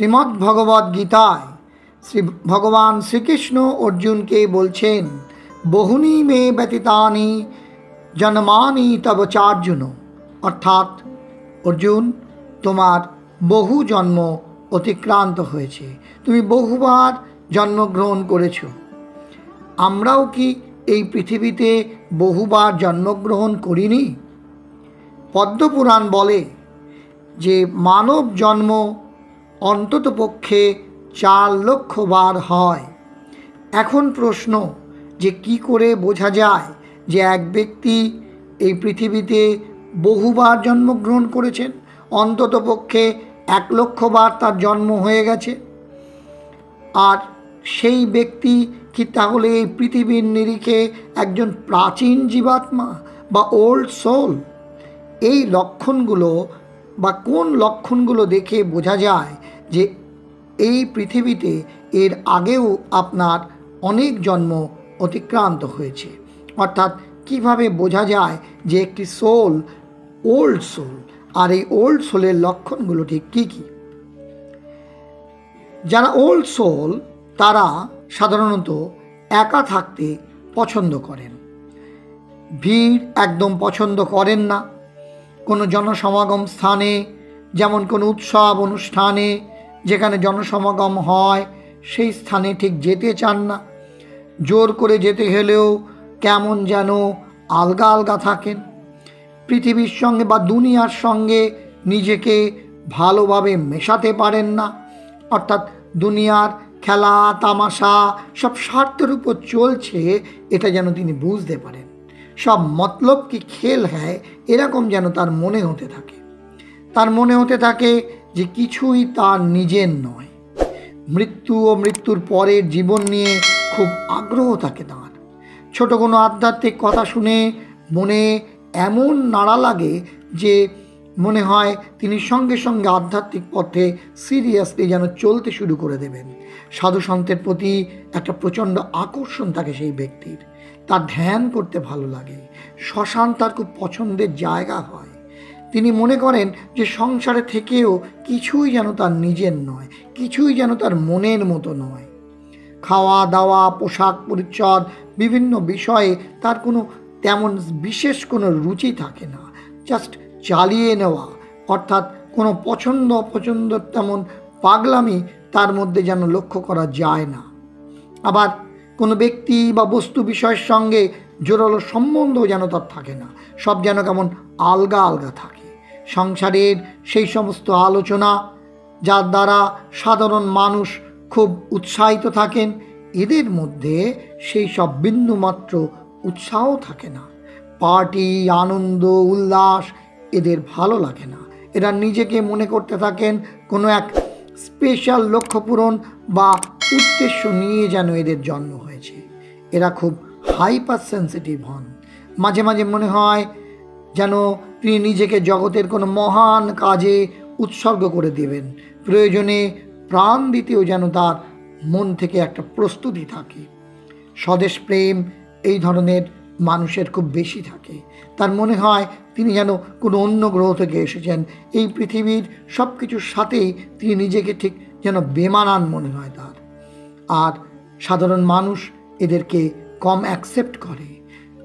শ্রীমদ্ ভগবদ গীতায় শ্রী ভগবান শ্রীকৃষ্ণ অর্জুনকে বলছেন, বহুনি মে ব্যতীতানি জন্মানি তব চার্জুন। অর্থাৎ অর্জুন, তোমার বহু জন্ম অতিক্রান্ত হয়েছে, তুমি বহুবার জন্মগ্রহণ করেছ। আমরাও কি এই পৃথিবীতে বহুবার জন্মগ্রহণ করিনি? পদ্মপুরাণ বলে যে মানব জন্ম অন্ততপক্ষে 4 লক্ষ বার হয়। এখন প্রশ্ন যে কি করে বোঝা যায় যে এক ব্যক্তি এই পৃথিবীতে বহুবার জন্মগ্রহণ করেছেন, অন্ততপক্ষে 1 লক্ষ বার তার জন্ম হয়ে গেছে। আর সেই ব্যক্তি কি তাহলে এই পৃথিবীর নিরিখে একজন প্রাচীন জীবাত্মা বা ওল্ড সোল? এই লক্ষণগুলো বা কোন লক্ষণগুলো দেখে বোঝা যায় যে এই পৃথিবীতে এর আগেও আপনার অনেক জন্ম অতিক্রান্ত হয়েছে? অর্থাৎ কিভাবে বোঝা যায় যে একটি সোল ওল্ড সোল? আর এই ওল্ড সোলের লক্ষণগুলো ঠিক কী কী? যারা ওল্ড সোল তারা সাধারণত একা থাকতে পছন্দ করেন, ভিড় একদম পছন্দ করেন না। কোনো জনসমাগম স্থানে, যেমন কোনো উৎসব অনুষ্ঠানে যেখানে জনসমাগম হয়, সেই স্থানে ঠিক যেতে চান না। জোর করে যেতে হলেও কেমন যেন আলগা আলগা থাকেন। পৃথিবীর সঙ্গে বা দুনিয়ার সঙ্গে নিজেকে ভালোভাবে মেশাতে পারেন না। অর্থাৎ দুনিয়ার খেলা তামাশা সব স্বার্থের উপর চলছে, এটা যেন তিনি বুঝতে পারেন। সব মতলব কি খেল হ্যায়, এরকম যেন তার মনে হতে থাকে। তার মনে হতে থাকে যে কিছুই তার নিজের নয়। মৃত্যু ও মৃত্যুর পরের জীবন নিয়ে খুব আগ্রহ থাকে তাঁর। ছোট কোনো আধ্যাত্মিক কথা শুনে মনে এমন নাড়া লাগে যে মনে হয় তিনি সঙ্গে সঙ্গে আধ্যাত্মিক পথে সিরিয়াসলি যেন চলতে শুরু করে দেবেন। সাধু সন্তের প্রতি একটা প্রচণ্ড আকর্ষণ থাকে সেই ব্যক্তির। তার ধ্যান করতে ভালো লাগে। শ্মশান তার খুব পছন্দের জায়গা হয়। তিনি মনে করেন যে সংসারে থেকেও কিছুই যেন তার নিজের নয়, কিছুই যেন তার মনের মতো নয়। খাওয়া দাওয়া, পোশাক পরিচ্ছদ, বিভিন্ন বিষয়ে তার কোনো তেমন বিশেষ কোনো রুচি থাকে না। জাস্ট চালিয়ে নেওয়া, অর্থাৎ কোনো পছন্দ অপছন্দ তেমন পাগলামি তার মধ্যে যেন লক্ষ্য করা যায় না। আবার কোনো ব্যক্তি বা বস্তু বিষয়ের সঙ্গে জোরালো সম্বন্ধও যেন তার থাকে না। সব যেন কেমন আলগা আলগা থাকে। সংসারের সেই সমস্ত আলোচনা যার দ্বারা সাধারণ মানুষ খুব উৎসাহিত থাকেন, এদের মধ্যে সেই সব বিন্দুমাত্র উৎসাহ থাকে না। পার্টি, আনন্দ, উল্লাস এদের ভালো লাগে না। এরা নিজেকে মনে করতে থাকেন কোনো এক স্পেশাল লক্ষ্য পূরণ বা উদ্দেশ্য নিয়ে যেন এদের জন্ম হয়েছে। এরা খুব হাইপার সেন্সিটিভ হন। মাঝে মাঝে মনে হয় যেন তিনি নিজেকে জগতের কোনো মহান কাজে উৎসর্গ করে দেবেন। প্রয়োজনে প্রাণ দিতেও যেন তার মন থেকে একটা প্রস্তুতি থাকে। স্বদেশ প্রেম এই ধরনের মানুষের খুব বেশি থাকে। তার মনে হয় তিনি যেন কোনো অন্য গ্রহ থেকে এসেছেন। এই পৃথিবীর সব কিছুর সাথেই তিনি নিজেকে ঠিক যেন বেমানান মনে হয় তার। আর সাধারণ মানুষ এদেরকে কম অ্যাকসেপ্ট করে।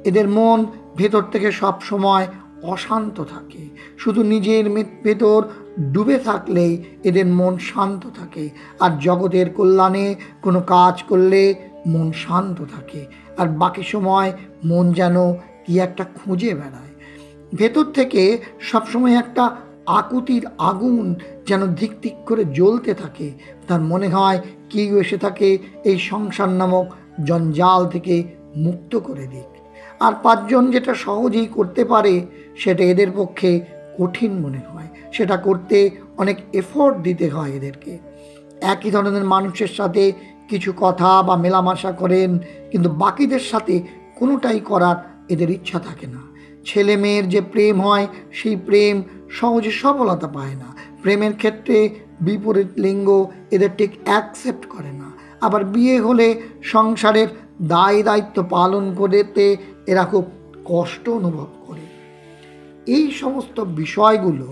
এদের মন ভেতর থেকে সব সময় অশান্ত থাকে। শুধু নিজের ভেতর ডুবে থাকলেই এদের মন শান্ত থাকে। আর জগতের কল্যাণে কোনো কাজ করলে মন শান্ত থাকে। আর বাকি সময় মন যেন কি একটা খুঁজে বেড়ায়। ভেতর থেকে সবসময় একটা আকুতির আগুন যেন ধিক ধিক করে জ্বলতে থাকে। তার মনে হয় কেউ এসে থাকে এই সংসার নামক জঞ্জাল থেকে মুক্ত করে দিক। আর 5 জন যেটা সহজেই করতে পারে সেটা এদের পক্ষে কঠিন মনে হয়। সেটা করতে অনেক এফোর্ট দিতে হয় এদেরকে। একই ধরনের মানুষের সাথে কিছু কথা বা মেলামেশা করেন, কিন্তু বাকিদের সাথে কোনোটাই করার এদের ইচ্ছা থাকে না। ছেলে মেয়ের যে প্রেম হয়, সেই প্রেম সহজে সফলতা পায় না। প্রেমের ক্ষেত্রে বিপরীত লিঙ্গ এদের ঠিক অ্যাকসেপ্ট করে না। আবার বিয়ে হলে সংসারের দায় দায়িত্ব পালন করতে এরা খুব কষ্ট অনুভব করে। এই সমস্ত বিষয়গুলো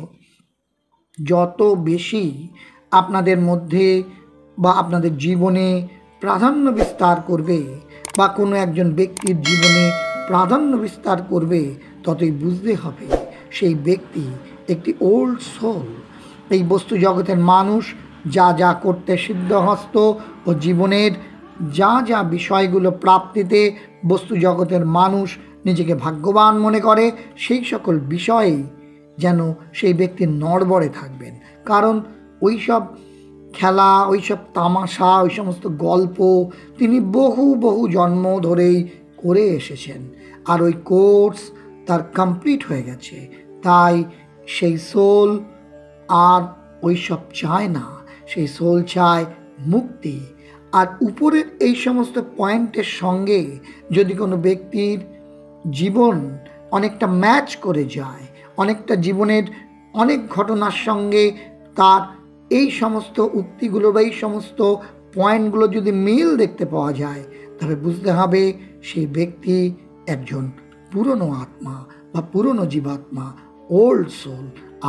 যত বেশি আপনাদের মধ্যে বা আপনাদের জীবনে প্রাধান্য বিস্তার করবে বা কোনো একজন ব্যক্তির জীবনে প্রাধান্য বিস্তার করবে, ততই বুঝতে হবে সেই ব্যক্তি একটি ওল্ড সোল। এই বস্তু জগতের মানুষ যা যা করতে সিদ্ধহস্ত ও জীবনের যা যা বিষয়গুলো প্রাপ্তিতে বস্তু জগতের মানুষ নিজেকে ভাগ্যবান মনে করে, সেই সকল বিষয়েই যেন সেই ব্যক্তি নড়বড়ে থাকবেন। কারণ ওই সব খেলা, ওই সব তামাশা, ওই সমস্ত গল্প তিনি বহু বহু জন্ম ধরেই করে এসেছেন, আর ওই কোর্স তার কমপ্লিট হয়ে গেছে। তাই সেই সোল আর ওই সব চায় না, সেই সোল চায় মুক্তি। আর উপরের এই সমস্ত পয়েন্টের সঙ্গে যদি কোনো ব্যক্তির জীবন অনেকটা ম্যাচ করে যায়, অনেকটা জীবনের অনেক ঘটনার সঙ্গে তার এই সমস্ত উক্তিগুলো বা এই সমস্ত পয়েন্টগুলো যদি মিল দেখতে পাওয়া যায়, তবে বুঝতে হবে সেই ব্যক্তি একজন পুরনো আত্মা বা পুরনো জীবাত্মা, ওল্ড সোল।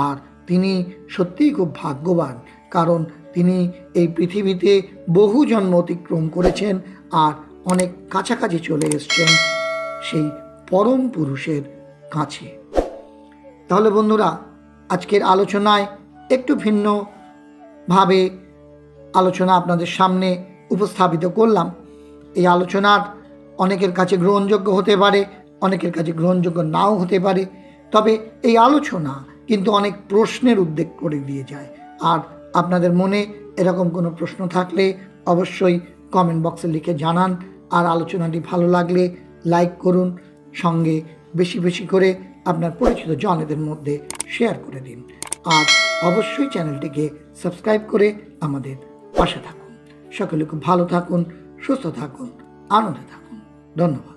আর তিনি সত্যিই খুব ভাগ্যবান, কারণ তিনি এই পৃথিবীতে বহু জন্ম অতিক্রম করেছেন আর অনেক কাছাকাছি চলে এসছেন সেই পরম পুরুষের কাছে। তাহলে বন্ধুরা, আজকের আলোচনায় একটু ভিন্নভাবে আলোচনা আপনাদের সামনে উপস্থাপিত করলাম। এই আলোচনার অনেকের কাছে গ্রহণযোগ্য হতে পারে, অনেকের কাছে গ্রহণযোগ্য নাও হতে পারে, তবে এই আলোচনা কিন্তু অনেক প্রশ্নের উদ্বেগ করে দিয়ে যায়। আর আপনাদের মনে এরকম কোনো প্রশ্ন থাকলে অবশ্যই কমেন্ট বক্সে লিখে জানান। আর আলোচনাটি ভালো লাগলে লাইক করুন, সঙ্গে বেশি বেশি করে আপনার পরিচিত জনেদের মধ্যে শেয়ার করে দিন। আর অবশ্যই চ্যানেলটিকে সাবস্ক্রাইব করে আমাদের পাশে থাকুন। সকলে খুব ভালো থাকুন, সুস্থ থাকুন, আনন্দে থাকুন। ধন্যবাদ।